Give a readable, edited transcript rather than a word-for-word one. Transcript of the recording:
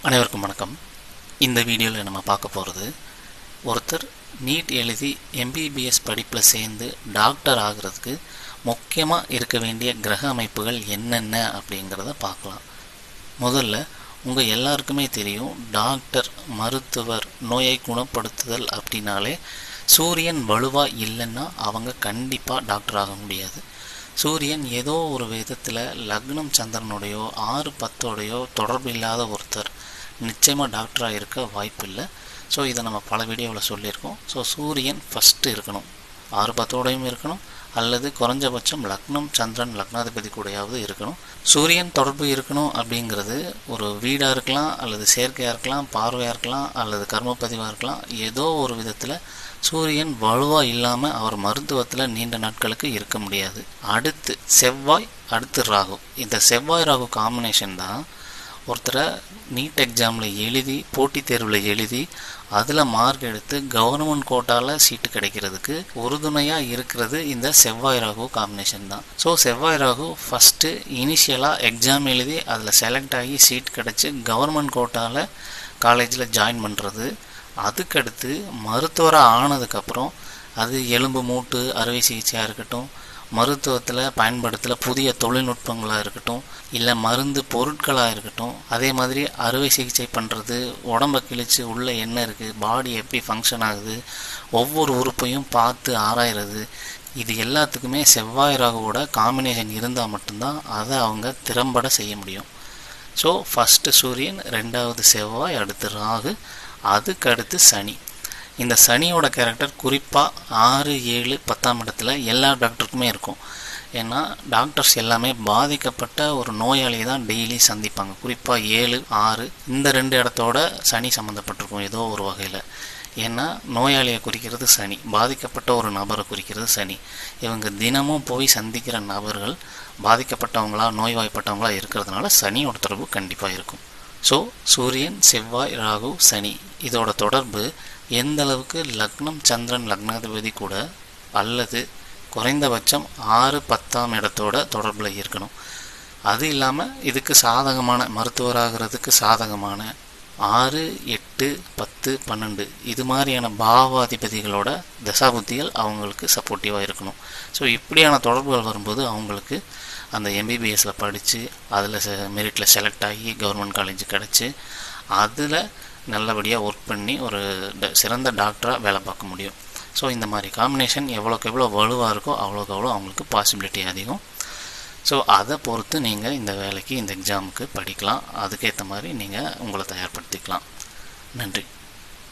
அனைவருக்கும் வணக்கம். இந்த வீடியோவில் நம்ம பார்க்க போகிறது, ஒருத்தர் நீட் எழுதி எம்பிபிஎஸ் படிப்பில் சேர்ந்து டாக்டர் ஆகிறதுக்கு முக்கியமாக இருக்க வேண்டிய கிரக அமைப்புகள் என்னென்ன அப்படிங்கிறத பார்க்கலாம். முதல்ல உங்கள் எல்லாருக்குமே தெரியும், டாக்டர், மருத்துவர், நோயை குணப்படுத்துதல் அப்படின்னாலே சூரியன் வலுவாக இல்லைன்னா அவங்க கண்டிப்பாக டாக்டர் ஆக முடியாது. சூரியன் ஏதோ ஒரு விதத்தில் லக்னம் சந்திரனுடையோ 6-10 தொடர்பு இல்லாத ஒருத்தர் நிச்சயமாக டாக்டராக இருக்க வாய்ப்பு இல்லை. ஸோ இதை நம்ம பல வீடியோவில் சொல்லியிருக்கோம். ஸோ சூரியன் ஃபஸ்ட்டு இருக்கணும், 6-10 இருக்கணும், அல்லது குறைஞ்சபட்சம் லக்னம் சந்திரன் லக்னாதிபதி கூடயாவது இருக்கணும். சூரியன் தொடர்பு இருக்கணும் அப்படிங்கிறது ஒரு வீடாக இருக்கலாம், அல்லது செயற்கையாக இருக்கலாம், பார்வையாக இருக்கலாம், அல்லது கர்மப்பதிவாக இருக்கலாம். ஏதோ ஒரு விதத்தில் சூரியன் வலுவாக இல்லாமல் அவர் மருத்துவத்தில் நீண்ட நாட்களுக்கு இருக்க முடியாது. அடுத்து செவ்வாய், அடுத்து ராகு. இந்த செவ்வாய் ராகு காம்பினேஷன் தான் ஒருத்தரை நீட் எக்ஸாமில் எழுதி, போட்டித் தேர்வில் எழுதி, அதில் மார்க் எடுத்து கவர்மெண்ட் கோட்டாவில் சீட்டு கிடைக்கிறதுக்கு உறுதுணையாக இருக்கிறது இந்த செவ்வாய் ராகு காம்பினேஷன் தான். ஸோ செவ்வாய் ராகு ஃபஸ்ட்டு இனிஷியலாக எக்ஸாம் எழுதி அதில் செலக்ட் ஆகி சீட் கிடச்சி கவர்மெண்ட் கோட்டாவில் காலேஜில் ஜாயின் பண்ணுறது. அதுக்கடுத்து மருத்துவராக ஆனதுக்கப்புறம் அது எலும்பு மூட்டு அறுவை சிகிச்சையாக இருக்கட்டும், மருத்துவத்தில் பயன்படுத்தல புதிய தொழில்நுட்பங்களாக இருக்கட்டும், இல்லை மருந்து பொருட்களாக இருக்கட்டும், அதே மாதிரி அறுவை சிகிச்சை பண்ணுறது, உடம்பை கிழிச்சு உள்ளே என்ன இருக்குது, பாடி எப்படி ஃபங்க்ஷன் ஆகுது, ஒவ்வொரு உறுப்பையும் பார்த்து ஆராயிறது, இது எல்லாத்துக்குமே செவ்வாய் ராகுவோட காம்பினேஷன் இருந்தால் மட்டும்தான் அதை அவங்க திறம்பட செய்ய முடியும். ஸோ ஃபஸ்ட்டு சூரியன், ரெண்டாவது செவ்வாய், அடுத்து ராகு, அதுக்கு அடுத்து சனி. இந்த சனியோட கேரக்டர் குறிப்பாக 6, 7, 10 இடத்துல எல்லா டாக்டருக்குமே இருக்கும். ஏன்னா டாக்டர்ஸ் எல்லாமே பாதிக்கப்பட்ட ஒரு நோயாளியை தான் டெய்லி சந்திப்பாங்க. குறிப்பாக 7, 6 இந்த 2 இடத்தோட சனி சம்மந்தப்பட்டிருக்கும் ஏதோ ஒரு வகையில். ஏன்னா நோயாளியை குறிக்கிறது சனி, பாதிக்கப்பட்ட ஒரு நபரை குறிக்கிறது சனி. இவங்க தினமும் போய் சந்திக்கிற நபர்கள் பாதிக்கப்பட்டவங்களா, நோய்வாய்ப்பட்டவங்களா இருக்கிறதுனால சனியோட தொடர்பு கண்டிப்பாக இருக்கும். ஸோ சூரியன், செவ்வாய், ராகு, சனி இதோட தொடர்பு எந்த அளவுக்கு லக்னம் சந்திரன் லக்னாதிபதி கூட அல்லது குறைந்தபட்சம் 6, 10 இடத்தோட தொடர்பில் இருக்கணும். அது இல்லாமல் இதுக்கு சாதகமான, மருத்துவராகிறதுக்கு சாதகமான 6, 8, 10, 12 இது மாதிரியான பாவாதிபதிகளோட தசாபுத்திகள் அவங்களுக்கு சப்போர்ட்டிவாக இருக்கணும். ஸோ இப்படியான தொடர்புகள் வரும்போது அவங்களுக்கு அந்த எம்பிபிஎஸ்சில் படித்து அதில் மெரிட்டில் செலக்ட் ஆகி கவர்மெண்ட் காலேஜ் கிடச்சி அதில் நல்லபடியாக ஒர்க் பண்ணி ஒரு சிறந்த டாக்டராக வேலை பார்க்க முடியும். ஸோ இந்த மாதிரி காம்பினேஷன் எவ்வளோக்கு எவ்வளோ வலுவாக இருக்கோ அவ்வளோக்கு அவ்வளோ அவங்களுக்கு பாசிபிலிட்டி அதிகம். ஸோ அதை பொறுத்து நீங்கள் இந்த வேலைக்கு, இந்த எக்ஸாமுக்கு படிக்கலாம். அதுக்கேற்ற மாதிரி நீங்கள் உங்களை தயார்படுத்திக்கலாம். நன்றி.